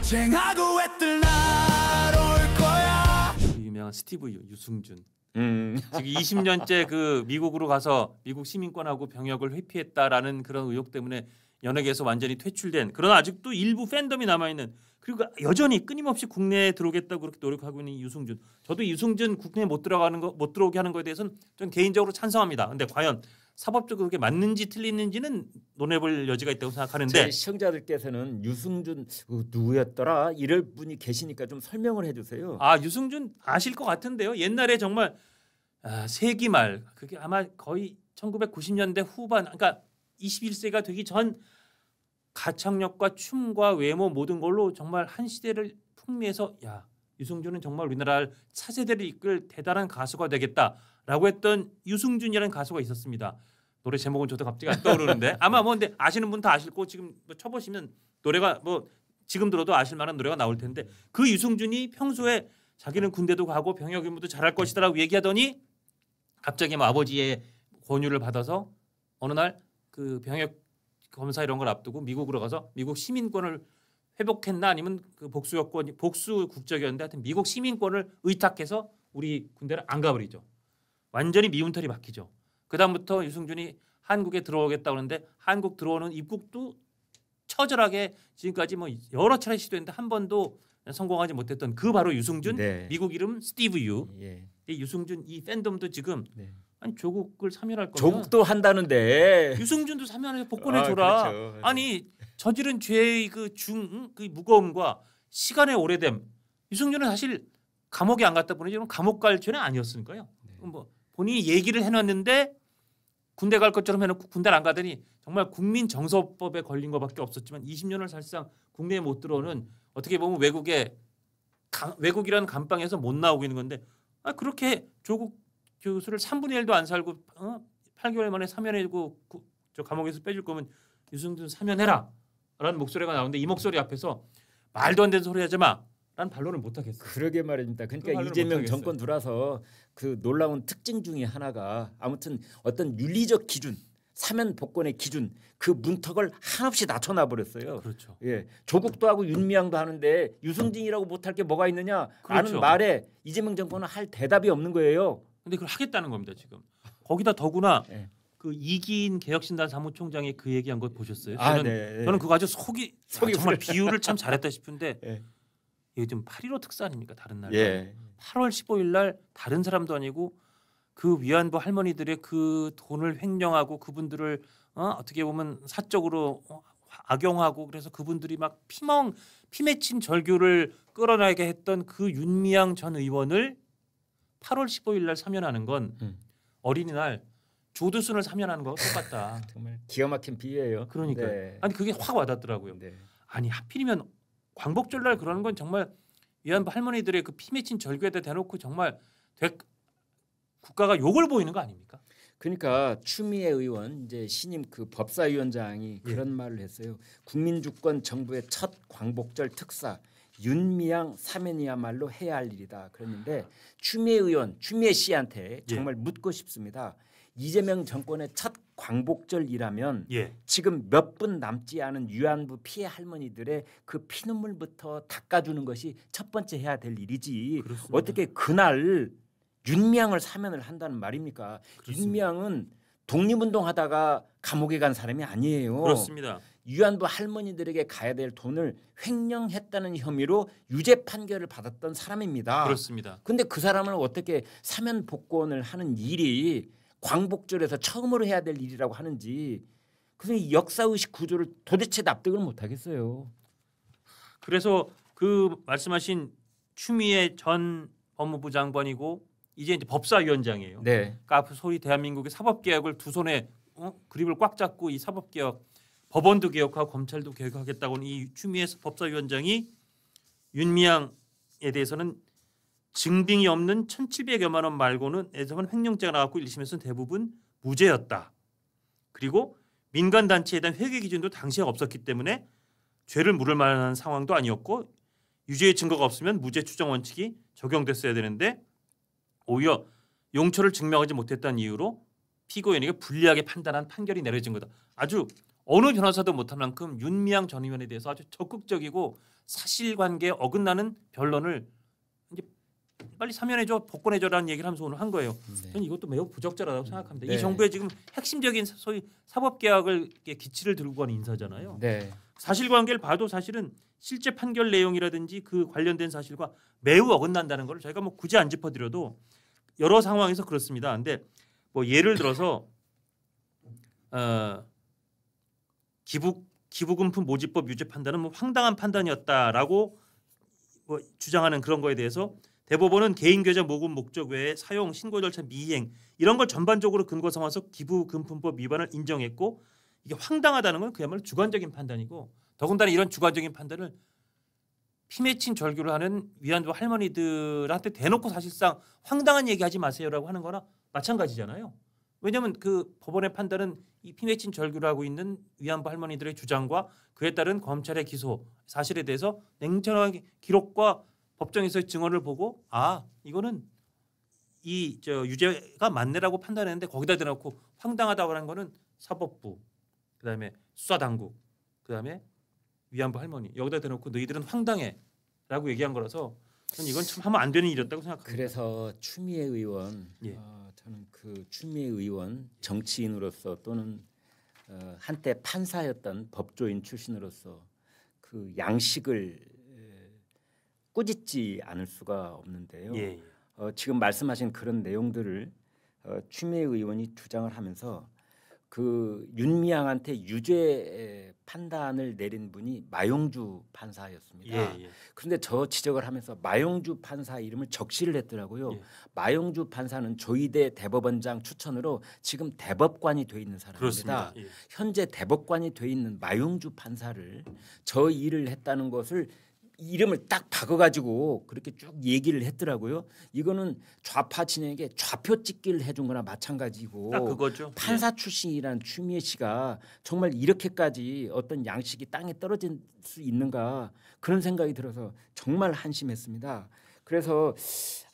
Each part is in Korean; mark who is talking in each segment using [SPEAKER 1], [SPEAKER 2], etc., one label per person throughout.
[SPEAKER 1] 쟁하고 애들 날올 거야.
[SPEAKER 2] 그 유명한 스티브 유승준. 지금 20년째 그 미국으로 가서 미국 시민권하고 병역을 회피했다라는 그런 의혹 때문에 연예계에서 완전히 퇴출된, 그러나 아직도 일부 팬덤이 남아 있는, 그리고 여전히 끊임없이 국내에 들어오겠다고 그렇게 노력하고 있는 유승준. 저도 유승준 국내에 못 들어오게 하는 거에 대해서는 전 개인적으로 찬성합니다. 근데 과연 사법적으로 그게 맞는지 틀리는지는 논해볼 여지가 있다고 생각하는데,
[SPEAKER 3] 제 시청자들께서는 유승준 누구였더라 이럴 분이 계시니까 좀 설명을 해주세요.
[SPEAKER 2] 아, 유승준 아실 것 같은데요. 옛날에 정말 세기 말, 그게 아마 거의 1990년대 후반, 그러니까 21세기가 되기 전 가창력과 춤과 외모 모든 걸로 정말 한 시대를 풍미해서 야, 유승준은 정말 우리나라를 차세대를 이끌 대단한 가수가 되겠다라고 했던 유승준이라는 가수가 있었습니다. 노래 제목은 저도 갑자기 안 떠오르는데 아마 뭐 근데 아시는 분 다 아실 거고 지금 뭐 쳐보시면 노래가 뭐 지금 들어도 아실 만한 노래가 나올 텐데, 그 유승준이 평소에 자기는 군대도 가고 병역 임무도 잘할 것이다라고 얘기하더니 갑자기 뭐 아버지의 권유를 받아서 어느 날 그 병역 검사 이런 걸 앞두고 미국으로 가서 미국 시민권을 회복했나 아니면 그 복수 국적이었는데 하여튼 미국 시민권을 의탁해서 우리 군대를 안 가버리죠. 완전히 미운 털이 박히죠. 그 다음부터 유승준이 한국에 들어오겠다 그러는데 한국 들어오는 입국도 처절하게 지금까지 뭐 여러 차례 시도했는데 한 번도 성공하지 못했던 그 바로 유승준.
[SPEAKER 3] 네.
[SPEAKER 2] 미국 이름 스티브 유.
[SPEAKER 3] 예.
[SPEAKER 2] 이 유승준 이 팬덤도 지금
[SPEAKER 3] 네.
[SPEAKER 2] 아니 조국을 사면할 거면
[SPEAKER 3] 조국도 한다는데
[SPEAKER 2] 유승준도 사면해서 복권해 줘라.
[SPEAKER 3] 그렇죠.
[SPEAKER 2] 아니 저지른 죄의 그 무거움과 시간의 오래됨. 유승준은 사실 감옥에 안 갔다 보니 감옥 갈 죄는 아니었으니까요.
[SPEAKER 3] 네.
[SPEAKER 2] 뭐 본인이 얘기를 해놨는데 군대 갈 것처럼 해놓고 군대를 안 가더니 정말 국민정서법에 걸린 것밖에 없었지만 20년을 사실상 국내에 못 들어오는, 어떻게 보면 외국이라는 감방에서 못 나오고 있는 건데, 그렇게 조국 교수를 3분의 1도 안 살고 8개월 만에 사면해고 저 감옥에서 빼줄 거면 유승준 사면해라 라는 목소리가 나오는데, 이 목소리 앞에서 말도 안 되는 소리 하지 마 라는 반론을 못 하겠어요.
[SPEAKER 3] 그러게 말입니다. 그러니까 이재명 정권 들어서 그 놀라운 특징 중에 하나가 아무튼 어떤 윤리적 기준, 사면 복권의 기준, 그 문턱을 한없이 낮춰놔 버렸어요.
[SPEAKER 2] 그렇죠.
[SPEAKER 3] 예, 조국도 하고 윤미향도 하는데 유승진이라고 못할 게 뭐가 있느냐?
[SPEAKER 2] 그렇죠.
[SPEAKER 3] 라는 말에 이재명 정권은 할 대답이 없는 거예요.
[SPEAKER 2] 근데 그걸 하겠다는 겁니다 지금. 거기다 더구나
[SPEAKER 3] 네.
[SPEAKER 2] 그 이기인 개혁신당 사무총장이 그 얘기한 거 보셨어요?
[SPEAKER 3] 네.
[SPEAKER 2] 저는 그거 아주 속이 정말 비유를 참 잘했다 싶은데
[SPEAKER 3] 네.
[SPEAKER 2] 이게 좀 8.15 특사 아닙니까? 다른 날.
[SPEAKER 3] 예.
[SPEAKER 2] 8월 15일 날 다른 사람도 아니고 그 위안부 할머니들의 그 돈을 횡령하고 그분들을 어떻게 보면 사적으로 악용하고 그래서 그분들이 막 피 맺힌 절규를 끌어내게 했던 그 윤미향 전 의원을 8월 15일 날 사면하는 건 어린이날 조두순을 사면하는 거와 똑같다.
[SPEAKER 3] 정말 기가 막힌 비유예요.
[SPEAKER 2] 그러니까요.
[SPEAKER 3] 네.
[SPEAKER 2] 아니 그게 확 와닿더라고요.
[SPEAKER 3] 네.
[SPEAKER 2] 아니 하필이면 광복절날 그러는 건 정말 위안부 할머니들의 그 피 맺힌 절규에다 대놓고 정말 국가가 욕을 보이는 거 아닙니까?
[SPEAKER 3] 그러니까 추미애 의원 이제 신임 그 법사위원장이 그런 말을 했어요. 국민주권 정부의 첫 광복절 특사 윤미향 사면이야말로 해야 할 일이다. 그랬는데 추미애 씨한테 정말 묻고 싶습니다. 이재명 정권의 첫 광복절이라면 지금 몇 분 남지 않은 위안부 피해 할머니들의 그 피눈물부터 닦아주는 것이 첫 번째 해야 될 일이지. 그렇습니다. 어떻게 그날 윤미향을 사면을 한다는 말입니까? 그렇습니다. 윤미향은 독립운동하다가 감옥에 간 사람이 아니에요.
[SPEAKER 2] 그렇습니다.
[SPEAKER 3] 위안부 할머니들에게 가야 될 돈을 횡령했다는 혐의로 유죄 판결을 받았던 사람입니다.
[SPEAKER 2] 그렇습니다.
[SPEAKER 3] 그런데 그 사람을 어떻게 사면 복권을 하는 일이 광복절에서 처음으로 해야 될 일이라고 하는지, 그래서 역사의식 구조를 도대체 납득을 못하겠어요.
[SPEAKER 2] 그래서 그 말씀하신 추미애 전 법무부 장관이고 이제 법사위원장이에요.
[SPEAKER 3] 네.
[SPEAKER 2] 그러니까 소위 대한민국의 사법개혁을 두 손에 그립을 꽉 잡고 이 사법개혁, 법원도 개혁하고 검찰도 개혁하겠다고 하는 이 추미애 법사위원장이 윤미향에 대해서는 증빙이 없는 1,700여만 원 말고는 에서만 횡령죄가 나왔고 1심에서는 대부분 무죄였다. 그리고 민간단체에 대한 회계 기준도 당시에 없었기 때문에 죄를 물을 만한 상황도 아니었고 유죄의 증거가 없으면 무죄 추정 원칙이 적용됐어야 되는데 오히려 용처를 증명하지 못했다는 이유로 피고인에게 불리하게 판단한 판결이 내려진 거다. 아주 어느 변호사도 못할 만큼 윤미향 전 의원에 대해서 아주 적극적이고 사실관계에 어긋나는 변론을 이제 빨리 사면해줘, 복권해줘라는 얘기를 하면서 오늘 한 거예요.
[SPEAKER 3] 네.
[SPEAKER 2] 저는 이것도 매우 부적절하다고 생각합니다.
[SPEAKER 3] 네.
[SPEAKER 2] 이 정부의 지금 핵심적인 소위 사법개혁을 기치를 들고 간 인사잖아요.
[SPEAKER 3] 네.
[SPEAKER 2] 사실관계를 봐도 사실은 실제 판결 내용이라든지 그 관련된 사실과 매우 어긋난다는 걸 저희가 뭐 굳이 안 짚어드려도 여러 상황에서 그렇습니다. 근데 뭐 예를 들어서 기부금품 모집법 유죄 판단은 뭐 황당한 판단이었다라고 뭐 주장하는 그런 거에 대해서 대법원은 개인계좌 모금 목적 외에 사용 신고 절차 미이행 이런 걸 전반적으로 근거 삼아서 기부금품법 위반을 인정했고 이게 황당하다는 건 그야말로 주관적인 판단이고 더군다나 이런 주관적인 판단을 피 맺힌 절규를 하는 위안부 할머니들한테 대놓고 사실상 황당한 얘기하지 마세요라고 하는 거나 마찬가지잖아요. 왜냐하면 그 법원의 판단은 이 피 맺힌 절규를 하고 있는 위안부 할머니들의 주장과 그에 따른 검찰의 기소 사실에 대해서 냉정한 기록과 법정에서의 증언을 보고 아 이거는 이 유죄가 맞네라고 판단했는데 거기다 대놓고 황당하다고 하는 거는 사법부 그다음에 수사당국 그다음에 위안부 할머니 여기다 대놓고 너희들은 황당해라고 얘기한 거라서 저는 이건 참 하면 안 되는 일이었다고 생각합니다.
[SPEAKER 3] 그래서 추미애 의원
[SPEAKER 2] 예.
[SPEAKER 3] 저는 그 추미애 의원 정치인으로서 또는 한때 판사였던 법조인 출신으로서 그 양식을 꾸짖지 않을 수가 없는데요.
[SPEAKER 2] 예.
[SPEAKER 3] 지금 말씀하신 그런 내용들을 추미애 의원이 주장을 하면서 그 윤미향한테 유죄 판단을 내린 분이 마용주 판사였습니다.
[SPEAKER 2] 예.
[SPEAKER 3] 그런데 저 지적을 하면서 마용주 판사 이름을 적시를 했더라고요.
[SPEAKER 2] 예.
[SPEAKER 3] 마용주 판사는 조희대 대법원장 추천으로 지금 대법관이 돼 있는 사람입니다.
[SPEAKER 2] 그렇습니다. 예.
[SPEAKER 3] 현재 대법관이 돼 있는 마용주 판사를 저 일을 했다는 것을 이름을 딱 박아가지고 그렇게 쭉 얘기를 했더라고요. 이거는 좌파 진영에게 좌표 찍기를 해준 거나 마찬가지고
[SPEAKER 2] 딱 그거죠.
[SPEAKER 3] 판사 출신이란 추미애 씨가 정말 이렇게까지 어떤 양식이 땅에 떨어질 수 있는가 그런 생각이 들어서 정말 한심했습니다. 그래서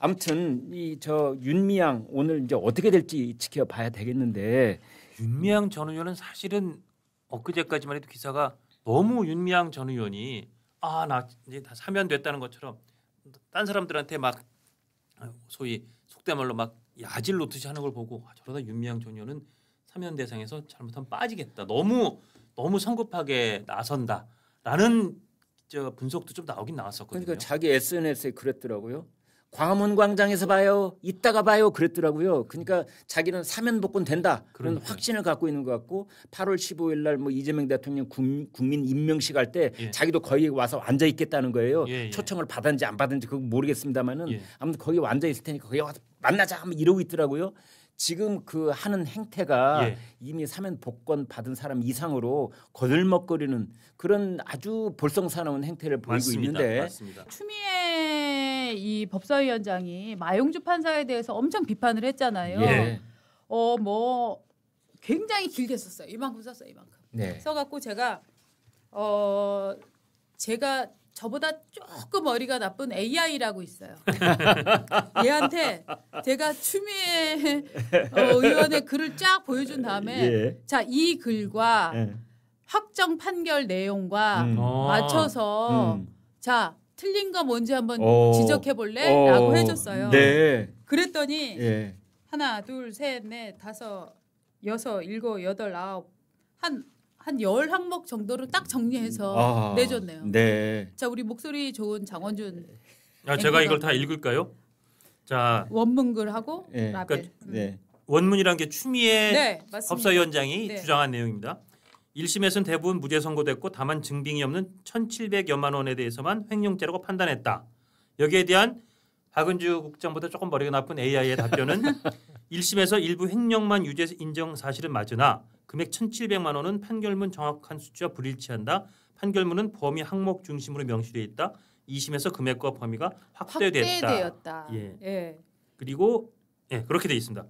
[SPEAKER 3] 아무튼 이 저 윤미향 오늘 이제 어떻게 될지 지켜봐야 되겠는데
[SPEAKER 2] 윤미향 전 의원은 사실은 엊그제까지만 해도 기사가 너무 윤미향 전 의원이 나 이제 다 사면됐다는 것처럼 딴 사람들한테 막 소위 속된 말로 막 야질 놓듯이 하는 걸 보고 저러다 윤미향 전 의원은 사면 대상에서 잘못하면 빠지겠다. 너무 성급하게 나선다라는 분석도 좀 나오긴 나왔었거든요.
[SPEAKER 3] 그러니까 자기 SNS에 그랬더라고요. 광화문 광장에서 봐요. 이따가 봐요. 그랬더라고요. 그러니까 자기는 사면 복권 된다. 그런
[SPEAKER 2] 그러니까요.
[SPEAKER 3] 확신을 갖고 있는 것 같고 8월 15일 날 뭐 이재명 대통령 국민 임명식 할 때
[SPEAKER 2] 예.
[SPEAKER 3] 자기도 거기 와서 앉아 있겠다는 거예요.
[SPEAKER 2] 예.
[SPEAKER 3] 초청을 받았는지 안 받았는지 그건 모르겠습니다만은
[SPEAKER 2] 예.
[SPEAKER 3] 아무튼 거기 앉아 있을 테니까 거기 와서 만나자 하면 이러고 있더라고요. 지금 그 하는 행태가
[SPEAKER 2] 예.
[SPEAKER 3] 이미 사면 복권 받은 사람 이상으로 거들먹거리는 그런 아주 볼썽사나운 행태를 보이고
[SPEAKER 2] 맞습니다.
[SPEAKER 3] 있는데
[SPEAKER 2] 맞습니다.
[SPEAKER 4] 추미애 이 법사위원장이 마용주 판사에 대해서 엄청 비판을 했잖아요.
[SPEAKER 3] 예.
[SPEAKER 4] 뭐 굉장히 길게 썼어요. 이만큼 썼어요. 이만큼.
[SPEAKER 3] 네.
[SPEAKER 4] 써갖고 제가 저보다 조금 머리가 나쁜 AI라고 있어요. 얘한테 제가 추미애 의원의 글을 쫙 보여준 다음에
[SPEAKER 3] 예.
[SPEAKER 4] 자, 이 글과
[SPEAKER 3] 예.
[SPEAKER 4] 확정 판결 내용과
[SPEAKER 3] 음.
[SPEAKER 4] 맞춰서
[SPEAKER 3] 음.
[SPEAKER 4] 자 틀린 거 뭔지 한번
[SPEAKER 3] 어.
[SPEAKER 4] 지적해 볼래? 라고 해줬어요.
[SPEAKER 3] 네.
[SPEAKER 4] 그랬더니
[SPEAKER 3] 예.
[SPEAKER 4] 하나 둘 셋 넷 다섯 여섯 일곱 여덟 아홉 한 10항목 정도를 딱 정리해서 내줬네요.
[SPEAKER 3] 네.
[SPEAKER 4] 자 우리 목소리 좋은 장원준
[SPEAKER 2] 제가 이걸 다 읽을까요? 자
[SPEAKER 4] 원문글하고
[SPEAKER 3] 예.
[SPEAKER 4] 라벨.
[SPEAKER 2] 그러니까
[SPEAKER 3] 네.
[SPEAKER 2] 원문이란 게 추미애
[SPEAKER 4] 네, 맞습니다.
[SPEAKER 2] 법사위원장이
[SPEAKER 4] 네.
[SPEAKER 2] 주장한 내용입니다. 1심에서는 대부분 무죄 선고됐고 다만 증빙이 없는 1,700여만 원에 대해서만 횡령죄라고 판단했다. 여기에 대한 박은주 국장보다 조금 머리가 나쁜 AI의 답변은 1심에서 일부 횡령만 유죄 인정 사실은 맞으나 금액 1,700만 원은 판결문 정확한 수치와 불일치한다. 판결문은 범위 항목 중심으로 명시되어 있다. 2심에서 금액과 범위가 확대됐다.
[SPEAKER 4] 확대되었다.
[SPEAKER 2] 예.
[SPEAKER 4] 예.
[SPEAKER 2] 그리고 그렇게 돼 있습니다.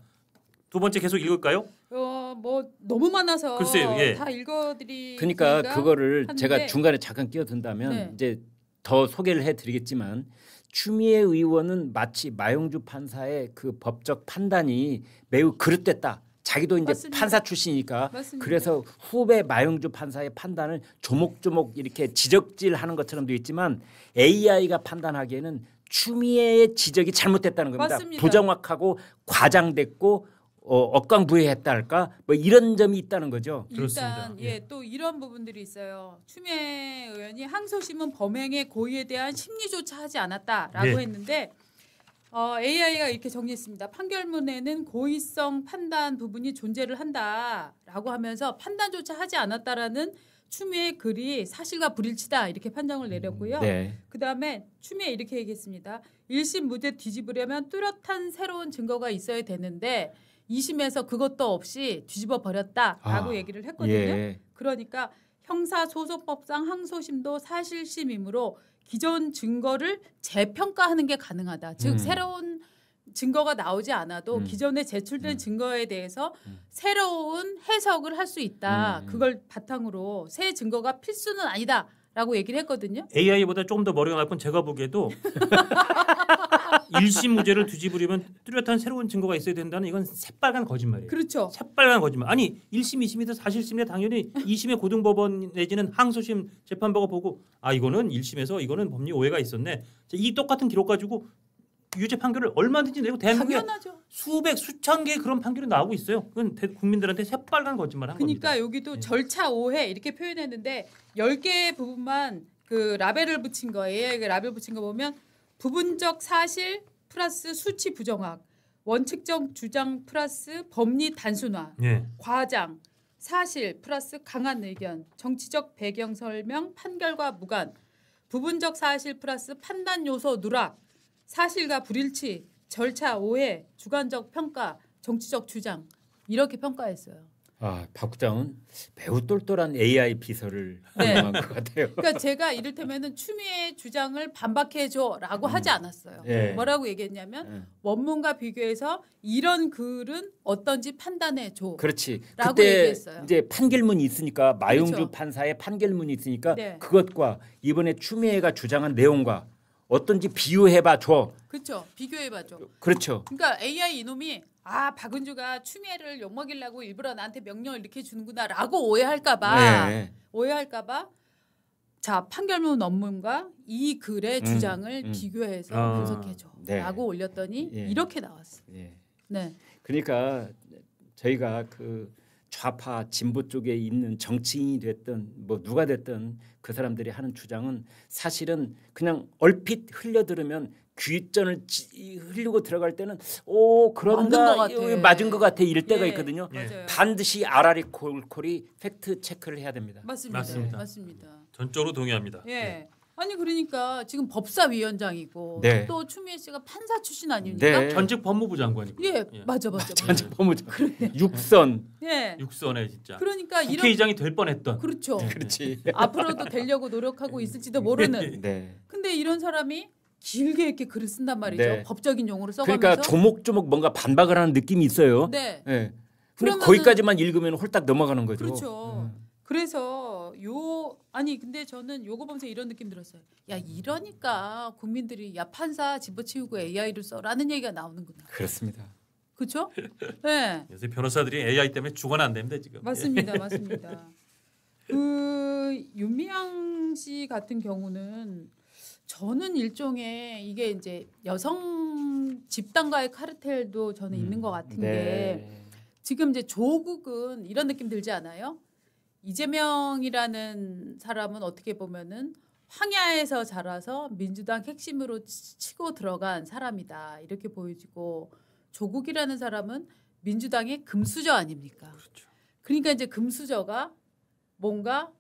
[SPEAKER 2] 두 번째 계속 읽을까요?
[SPEAKER 4] 뭐 너무 많아서
[SPEAKER 2] 글쎄요, 예.
[SPEAKER 4] 다 읽어드리.
[SPEAKER 3] 그러니까 그거를
[SPEAKER 4] 하는데
[SPEAKER 3] 제가 중간에 잠깐 끼어든다면
[SPEAKER 4] 네.
[SPEAKER 3] 이제 더 소개를 해드리겠지만 추미애 의원은 마치 마용주 판사의 그 법적 판단이 매우 그릇됐다. 자기도 이제
[SPEAKER 4] 맞습니다.
[SPEAKER 3] 판사 출신이니까
[SPEAKER 4] 맞습니다.
[SPEAKER 3] 그래서 후배 마영주 판사의 판단을 조목조목 이렇게 지적질하는 것처럼 되어 있지만 AI가 판단하기에는 추미애의 지적이 잘못됐다는 겁니다.
[SPEAKER 4] 맞습니다.
[SPEAKER 3] 부정확하고 과장됐고 억강부회했다 할까 뭐 이런 점이 있다는 거죠.
[SPEAKER 2] 그렇습니다.
[SPEAKER 4] 일단 또 이런 부분들이 있어요. 추미애 의원이 항소심은 범행의 고의에 대한 심리조차 하지 않았다라고
[SPEAKER 2] 예.
[SPEAKER 4] 했는데 AI가 이렇게 정리했습니다. 판결문에는 고의성 판단 부분이 존재를 한다라고 하면서 판단조차 하지 않았다라는 추미애 글이 사실과 불일치다 이렇게 판정을 내렸고요.
[SPEAKER 3] 네.
[SPEAKER 4] 그다음에 추미애 이렇게 얘기했습니다. 1심 무죄 뒤집으려면 뚜렷한 새로운 증거가 있어야 되는데 2심에서 그것도 없이 뒤집어 버렸다라고 얘기를 했거든요.
[SPEAKER 3] 예.
[SPEAKER 4] 그러니까 형사소송법상 항소심도 사실심이므로 기존 증거를 재평가하는 게 가능하다. 즉 새로운 증거가 나오지 않아도 기존에 제출된 증거에 대해서 새로운 해석을 할 수 있다. 그걸 바탕으로 새 증거가 필수는 아니다라고 얘기를 했거든요.
[SPEAKER 2] AI보다 조금 더 머리가 나쁜 제가 보기에도 1심 무죄를 뒤집으려면 뚜렷한 새로운 증거가 있어야 된다는 이건 새빨간 거짓말이에요.
[SPEAKER 4] 그렇죠.
[SPEAKER 2] 새빨간 거짓말. 아니 1심, 2심이든 사실심이든 당연히 2심의 고등법원 내지는 항소심 재판부가 보고 이거는 1심에서 이거는 법리 오해가 있었네. 이 똑같은 기록 가지고 유죄 판결을 얼마든지 내고 대한민국에
[SPEAKER 4] 당연하죠.
[SPEAKER 2] 수백 수천 개의 그런 판결이 나오고 있어요. 그건 국민들한테 새빨간 거짓말 한 겁니다.
[SPEAKER 4] 그러니까 여기도 절차 오해 이렇게 표현했는데 10개의 부분만 그 라벨을 붙인 거예요. 그 라벨 붙인 거 보면 부분적 사실 플러스 수치 부정확, 원칙적 주장 플러스 법리 단순화,
[SPEAKER 2] 예.
[SPEAKER 4] 과장, 사실 플러스 강한 의견, 정치적 배경 설명, 판결과 무관, 부분적 사실 플러스 판단 요소 누락, 사실과 불일치, 절차 오해, 주관적 평가, 정치적 주장 이렇게 평가했어요.
[SPEAKER 3] 박 국장은 매우 똘똘한 AI 비서를
[SPEAKER 4] 네.
[SPEAKER 3] 운영한 것 같아요.
[SPEAKER 4] 그러니까 제가 이를테면은 추미애 주장을 반박해줘라고 하지 않았어요.
[SPEAKER 3] 예.
[SPEAKER 4] 뭐라고 얘기했냐면 원문과 비교해서 이런 글은 어떤지 판단해줘.
[SPEAKER 3] 그렇지.
[SPEAKER 4] 라고
[SPEAKER 3] 그때
[SPEAKER 4] 얘기했어요.
[SPEAKER 3] 이제 판결문이 있으니까 마용주
[SPEAKER 4] 그렇죠.
[SPEAKER 3] 판사의 판결문이 있으니까
[SPEAKER 4] 네.
[SPEAKER 3] 그것과 이번에 추미애가 주장한 내용과 어떤지 비교해봐 줘.
[SPEAKER 4] 그렇죠. 비교해봐줘.
[SPEAKER 3] 그렇죠.
[SPEAKER 4] 그러니까 AI 이놈이 박은주가 추미애를 욕먹이려고 일부러 나한테 명령을 이렇게 주는구나라고 오해할까봐
[SPEAKER 3] 네.
[SPEAKER 4] 자 판결문 원문과 이 글의 주장을 비교해서 분석해줘라고 올렸더니
[SPEAKER 3] 예.
[SPEAKER 4] 이렇게 나왔어요.
[SPEAKER 3] 예.
[SPEAKER 4] 네.
[SPEAKER 3] 그러니까 저희가 그 좌파 진보 쪽에 있는 정치인이 됐든 뭐 누가 됐든 그 사람들이 하는 주장은 사실은 그냥 얼핏 흘려들으면 귀전을 흘리고 들어갈 때는 그런가 맞은 것 같아 이럴 때가 있거든요.
[SPEAKER 4] 맞아요.
[SPEAKER 3] 반드시 아라리 콜콜이 팩트 체크를 해야 됩니다.
[SPEAKER 4] 맞습니다.
[SPEAKER 2] 전적으로 동의합니다.
[SPEAKER 4] 예. 아니 그러니까 지금 법사위원장이고
[SPEAKER 3] 네.
[SPEAKER 4] 또 추미애 씨가 판사 출신 아닙니까?
[SPEAKER 3] 네.
[SPEAKER 2] 전직 법무부 장관이고.
[SPEAKER 4] 예, 맞아.
[SPEAKER 3] 전직 법무장 육선.
[SPEAKER 4] 예.
[SPEAKER 2] 육선에 진짜.
[SPEAKER 4] 그러니까
[SPEAKER 2] 국회의장이 될 뻔했던.
[SPEAKER 4] 그렇죠.
[SPEAKER 3] 그렇지.
[SPEAKER 4] 앞으로도 되려고 노력하고 있을지도 모르는.
[SPEAKER 3] 네.
[SPEAKER 4] 근데 이런 사람이 길게 이렇게 글을 쓴단 말이죠.
[SPEAKER 3] 네.
[SPEAKER 4] 법적인 용어를 써가면서.
[SPEAKER 3] 그러니까 조목조목 뭔가 반박을 하는 느낌이 있어요.
[SPEAKER 4] 네.
[SPEAKER 3] 네. 근데 거기까지만 읽으면 홀딱 넘어가는 거죠.
[SPEAKER 4] 그렇죠. 그래서 근데 저는 요거 보면서 이런 느낌 들었어요. 야 이러니까 국민들이 야 판사 집어치우고 AI를 써라는 얘기가 나오는구나.
[SPEAKER 3] 그렇습니다.
[SPEAKER 4] 그렇죠? 네.
[SPEAKER 2] 요새 변호사들이 AI 때문에 죽어는 안 됩니다 지금.
[SPEAKER 4] 맞습니다. 그 윤미향 씨 같은 경우는 저는 일종의 이게 이제 여성 집단과의 카르텔도 저는 있는 것 같은 게 지금 이제 조국은 이런 느낌 들지 않아요? 이재명이라는 사람은 어떻게 보면은 황야에서 자라서 민주당 핵심으로 치고 들어간 사람이다 이렇게 보여지고 조국이라는 사람은 민주당의 금수저 아닙니까?
[SPEAKER 2] 그렇죠.
[SPEAKER 4] 그러니까 이제 금수저가 뭔가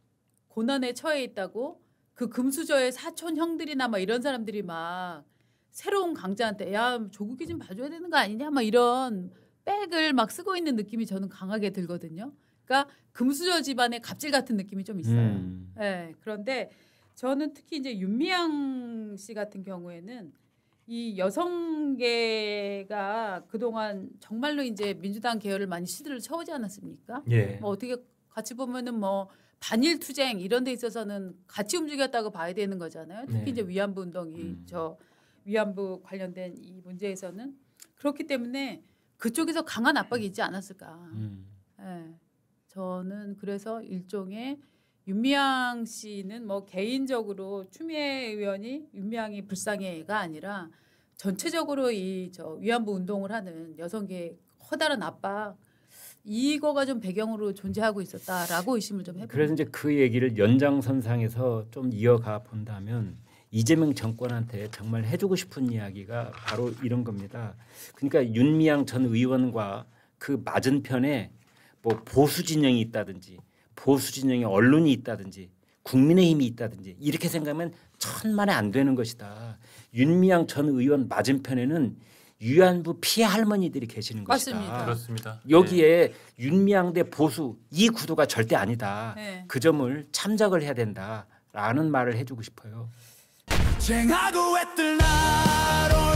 [SPEAKER 4] 고난에 처해 있다고 그 금수저의 사촌 형들이나 막 이런 사람들이 막 새로운 강자한테 야 조국이 좀 봐줘야 되는 거 아니냐 막 이런 백을 막 쓰고 있는 느낌이 저는 강하게 들거든요. 그러니까 금수저 집안의 갑질 같은 느낌이 좀 있어요. 네, 그런데 저는 특히 이제 윤미향 씨 같은 경우에는 이 여성계가 그동안 정말로 이제 민주당 계열을 많이 시들을 쳐오지 않았습니까?
[SPEAKER 2] 예.
[SPEAKER 4] 뭐 어떻게 같이 보면은 뭐 반일 투쟁 이런 데 있어서는 같이 움직였다고 봐야 되는 거잖아요. 특히 이제 위안부 운동이 저 위안부 관련된 이 문제에서는 그렇기 때문에 그쪽에서 강한 압박이 있지 않았을까.
[SPEAKER 3] 음.
[SPEAKER 4] 예. 저는 그래서 일종의 윤미향 씨는 뭐 개인적으로 추미애 의원이 윤미향이 불쌍해가 아니라 전체적으로 이 저 위안부 운동을 하는 여성계의 커다란 압박 이거가 좀 배경으로 존재하고 있었다라고 의심을 좀 해봅니다.
[SPEAKER 3] 그래서 이제 그 얘기를 연장선상에서 좀 이어가 본다면 이재명 정권한테 정말 해주고 싶은 이야기가 바로 이런 겁니다. 그러니까 윤미향 전 의원과 그 맞은편에 뭐 보수 진영이 있다든지 보수 진영의 언론이 있다든지 국민의힘이 있다든지 이렇게 생각하면 천만에 안 되는 것이다. 윤미향 전 의원 맞은편에는 위안부 피해 할머니들이 계시는 것이다.
[SPEAKER 4] 맞습니다.
[SPEAKER 2] 그렇습니다.
[SPEAKER 3] 여기에 윤미향 대 보수 이 구도가 절대 아니다.
[SPEAKER 4] 네.
[SPEAKER 3] 그 점을 참작을 해야 된다라는 말을 해주고 싶어요.
[SPEAKER 1] 쟁하고 애뜰 날